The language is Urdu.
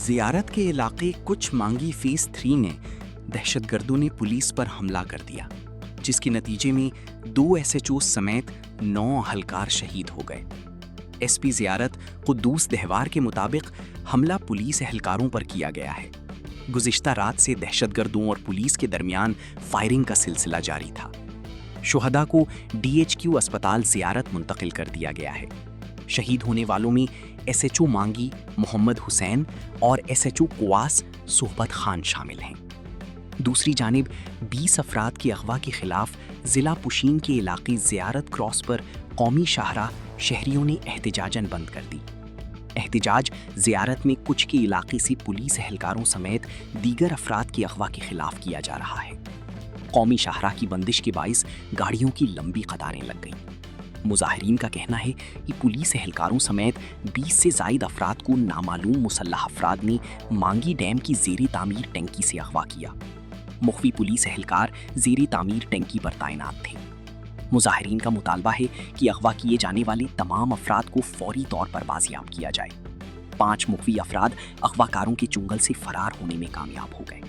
زیارت کے علاقے کچھ مانگی فیس 3 نے دہشت گردوں نے پولیس پر حملہ کر دیا، جس کے نتیجے میں 2 SHO سمیت 9 اہلکار شہید ہو گئے۔ ایس پی زیارت قدوس دہوار کے مطابق حملہ پولیس اہلکاروں پر کیا گیا ہے۔ گزشتہ رات سے دہشت گردوں اور پولیس کے درمیان فائرنگ کا سلسلہ جاری تھا۔ شہداء کو DHQ اسپتال زیارت منتقل کر دیا گیا ہے۔ شہید ہونے والوں میں SHO مانگی محمد حسین اور SHO قواس صحبت خان شامل ہیں۔ دوسری جانب 20 افراد کے اغوا کے خلاف ضلع پشین کے علاقے زیارت کراس پر قومی شاہراہ شہریوں نے احتجاجاً بند کر دی۔ احتجاج زیارت میں کچھ کے علاقے سے پولیس اہلکاروں سمیت دیگر افراد کے اغوا کے خلاف کیا جا رہا ہے۔ قومی شاہراہ کی بندش کے باعث گاڑیوں کی لمبی قطاریں لگ گئیں۔ مظاہرین کا کہنا ہے کہ پولیس اہلکاروں سمیت 20 سے زائد افراد کو نامعلوم مسلح افراد نے مانگی ڈیم کی زیر تعمیر ٹینکی سے اغوا کیا۔ مخفی پولیس اہلکار زیر تعمیر ٹینکی پر تعینات تھے۔ مظاہرین کا مطالبہ ہے کہ اغوا کیے جانے والے تمام افراد کو فوری طور پر بازیاب کیا جائے۔ 5 مخفی افراد اغوا کاروں کے چنگل سے فرار ہونے میں کامیاب ہو گئے۔